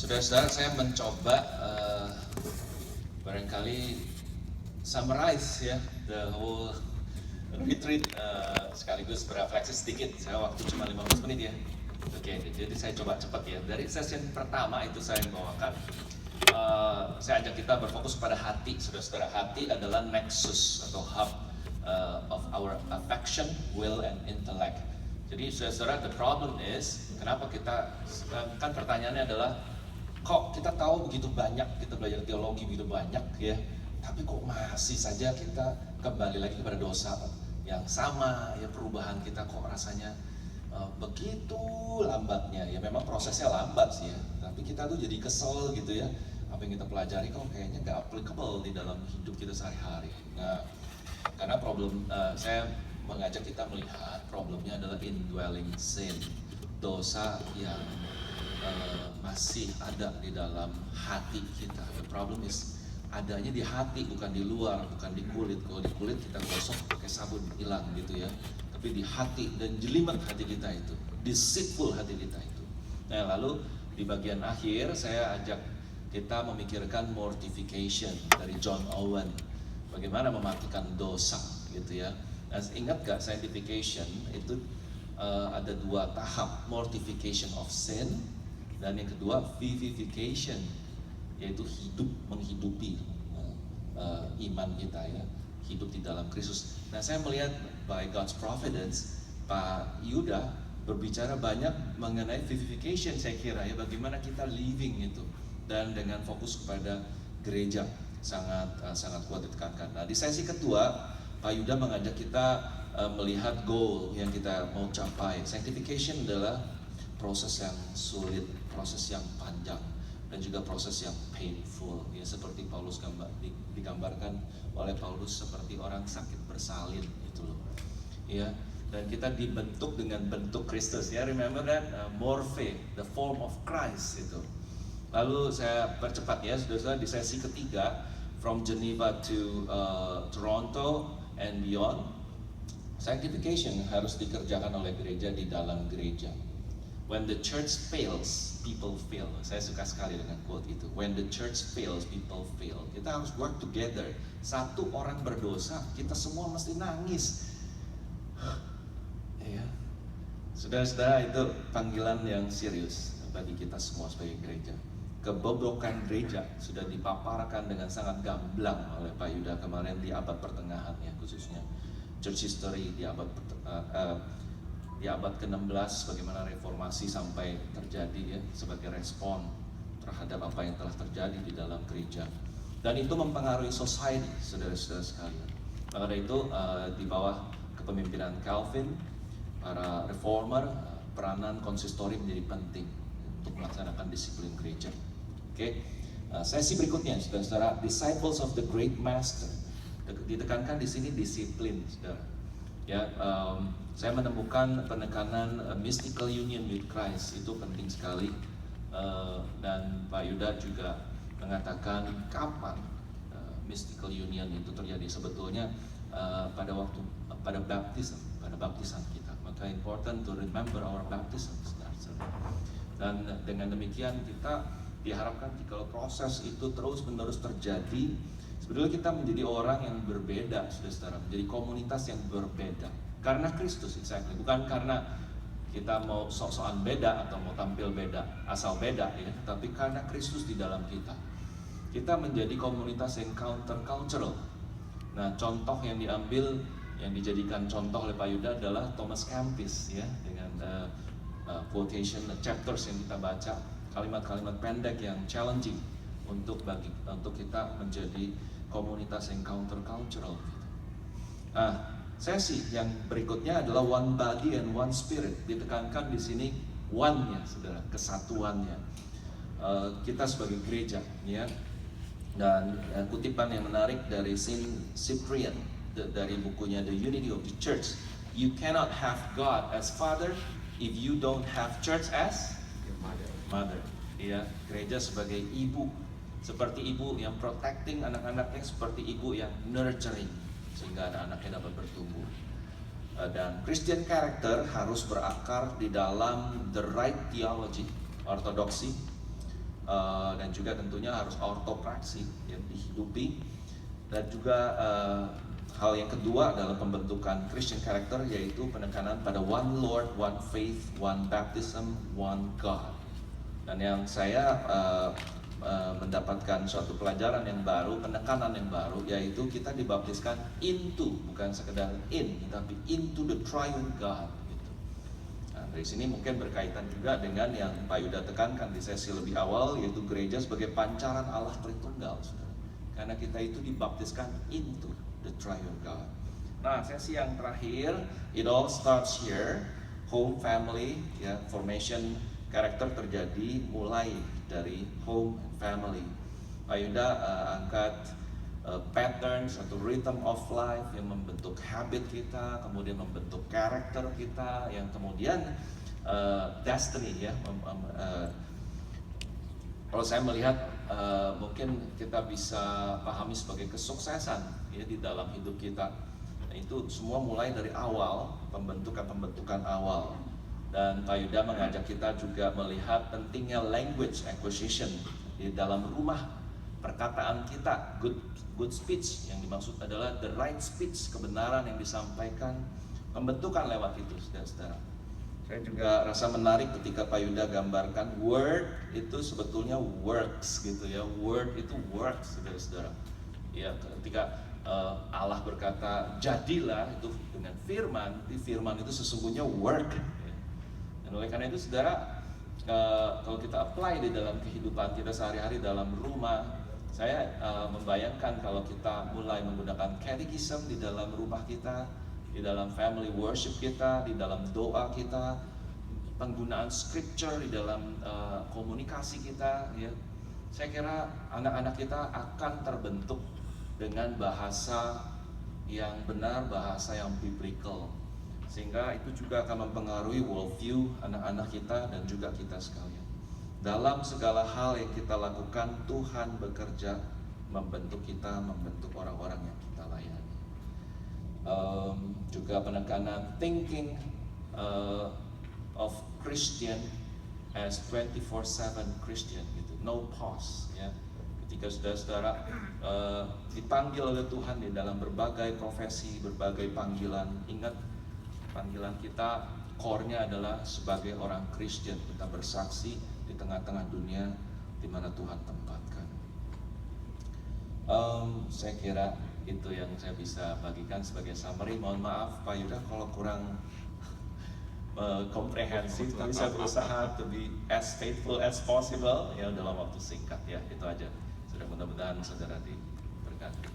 Saudara-saudara, saya mencoba barangkali summarize ya the whole retreat, sekaligus berefleksi sedikit. Saya waktu cuma 15 menit ya. Oke, jadi saya coba cepat ya. Dari sesi pertama itu saya bawakan, saya ajak kita berfokus pada hati. Saudara-saudara, hati adalah nexus atau hub of our affection, will, and intellect. Jadi saudara-saudara, the problem is, kenapa kita, kan pertanyaannya adalah, kok kita tahu begitu banyak, kita belajar teologi begitu banyak ya, tapi kok masih saja kita kembali lagi kepada dosa yang sama ya, perubahan kita kok rasanya begitu lambatnya ya. Memang prosesnya lambat sih ya, tapi kita tuh jadi kesel gitu ya, apa yang kita pelajari kok kayaknya nggak applicable di dalam hidup kita sehari-hari. Nah, karena problem, saya mengajak kita melihat problemnya adalah indwelling sin, dosa yang masih ada di dalam hati kita. The problem is adanya di hati, bukan di luar, bukan di kulit. Kalau di kulit kita gosok pakai sabun hilang gitu ya, tapi di hati dan jelimet hati kita itu, deceitful hati kita itu. Nah, lalu di bagian akhir saya ajak kita memikirkan mortification dari John Owen, bagaimana mematikan dosa gitu ya. Nah, ingat gak sanctification itu ada dua tahap, mortification of sin, dan yang kedua vivification, yaitu hidup, menghidupi iman kita ya, hidup di dalam Kristus. Nah, saya melihat by God's providence, Pak Yuda berbicara banyak mengenai vivification, saya kira ya, bagaimana kita living itu, dan dengan fokus kepada gereja sangat kuat ditekankan. Nah, di sesi kedua Pak Yuda mengajak kita melihat goal yang kita mau capai. Sanctification adalah proses yang sulit, proses yang panjang, dan juga proses yang painful ya, seperti Paulus digambarkan oleh Paulus seperti orang sakit bersalin itu loh ya. Dan kita dibentuk dengan bentuk Kristus ya, remember that, morphe, the form of Christ itu. Lalu saya percepat ya saudara, di sesi ketiga from Geneva to Toronto and beyond, sanctification harus dikerjakan oleh gereja di dalam gereja. When the church fails, people fail. Saya suka sekali dengan quote itu. When the church fails, people fail. Kita harus work together. Satu orang berdosa, kita semua mesti nangis. Ya, saudara-saudara, itu panggilan yang serius bagi kita semua sebagai gereja. Kebobrokan gereja sudah dipaparkan dengan sangat gamblang oleh Pak Yuda kemarin di abad pertengahan ya, khususnya church history di abad ke-16, bagaimana reformasi sampai terjadi ya, sebagai respon terhadap apa yang telah terjadi di dalam gereja, dan itu mempengaruhi society, saudara-saudara sekalian. Maka dari itu di bawah kepemimpinan Calvin, para reformer, peranan konsistori menjadi penting untuk melaksanakan disiplin gereja. Oke, sesi berikutnya, saudara-saudara, disciples of the great master. Ditekankan di sini disiplin, saudara. Ya, saya menemukan penekanan mystical union with Christ itu penting sekali, dan Pak Yuda juga mengatakan kapan mystical union itu terjadi. Sebetulnya pada baptisan kita. Maka important to remember our baptism, saudara. Dan dengan demikian kita diharapkan kalau proses itu terus-menerus terjadi, sebetulnya kita menjadi orang yang berbeda, saudara, menjadi komunitas yang berbeda karena Kristus, exactly. Bukan karena kita mau sok-sokan beda atau mau tampil beda, asal beda ya, tapi karena Kristus di dalam kita. Kita menjadi komunitas yang counter-cultural. Nah, contoh yang diambil, yang dijadikan contoh oleh Pak Yuda adalah Thomas Campis ya, dengan quotation chapters yang kita baca, kalimat-kalimat pendek yang challenging untuk kita menjadi komunitas yang counter-cultural. Nah, sesi yang berikutnya adalah one body and one spirit. Ditekankan di sini one-nya, saudara, kesatuannya. Kita sebagai gereja, ya. Dan kutipan yang menarik dari Saint Cyprian dari bukunya The Unity of the Church. You cannot have God as Father if you don't have Church as mother. Ya, gereja sebagai ibu, seperti ibu yang protecting anak-anaknya, seperti ibu yang nurturing sehingga anak-anaknya dapat bertumbuh. Dan Christian character harus berakar di dalam the right theology, ortodoksi, dan juga tentunya harus ortopraksi, ya, dihidupi. Dan juga hal yang kedua dalam pembentukan Christian character yaitu penekanan pada one Lord, one faith, one baptism, one God. Dan yang saya mendapatkan suatu pelajaran yang baru, penekanan yang baru, yaitu kita dibaptiskan into, bukan sekedar in, tapi into the triune God. Dari sini mungkin berkaitan juga dengan yang Pak Yuda tekankan di sesi lebih awal, yaitu gereja sebagai pancaran Allah Tritunggal, saudara. Karena kita itu dibaptiskan into the triune God. Nah, sesi yang terakhir, it all starts here, home family, ya, formation karakter terjadi mulai dari home and family. Pak Yuda angkat patterns atau rhythm of life yang membentuk habit kita, kemudian membentuk karakter kita, yang kemudian destiny, ya. Kalau saya melihat mungkin kita bisa pahami sebagai kesuksesan, ya, di dalam hidup kita. Nah, itu semua mulai dari awal, pembentukan awal. Dan Pak Yuda mengajak kita juga melihat pentingnya language acquisition di dalam rumah perkataan kita, good speech, yang dimaksud adalah the right speech, kebenaran yang disampaikan, pembentukan lewat itu, saudara-saudara. Saya juga rasa menarik ketika Pak Yuda gambarkan word itu sebetulnya works, gitu ya. Word itu works, saudara-saudara. Ya, ketika Allah berkata jadilah, itu dengan firman, di firman itu sesungguhnya work. Ya. Dan oleh karena itu, saudara, kalau kita apply di dalam kehidupan kita sehari-hari dalam rumah, saya membayangkan kalau kita mulai menggunakan catechism di dalam rumah kita, di dalam family worship kita, di dalam doa kita, penggunaan scripture di dalam komunikasi kita, ya, saya kira anak-anak kita akan terbentuk dengan bahasa yang benar, bahasa yang biblical, sehingga itu juga akan mempengaruhi worldview anak-anak kita dan juga kita sekalian. Dalam segala hal yang kita lakukan, Tuhan bekerja membentuk kita, membentuk orang-orang yang kita layani. Juga penekanan thinking of Christian as 24/7 Christian, gitu, no pause, ya. Ketika saudara-saudara dipanggil oleh Tuhan di dalam berbagai profesi, berbagai panggilan, ingat panggilan kita core-nya adalah sebagai orang Kristen, kita bersaksi di tengah-tengah dunia di mana Tuhan tempatkan. Saya kira itu yang saya bisa bagikan sebagai summary. Mohon maaf Pak Yuda kalau kurang komprehensif, tapi saya berusaha to be as faithful as possible, ya, dalam waktu singkat, ya. Itu aja. Sudah, mudah-mudahan saudara diberkati.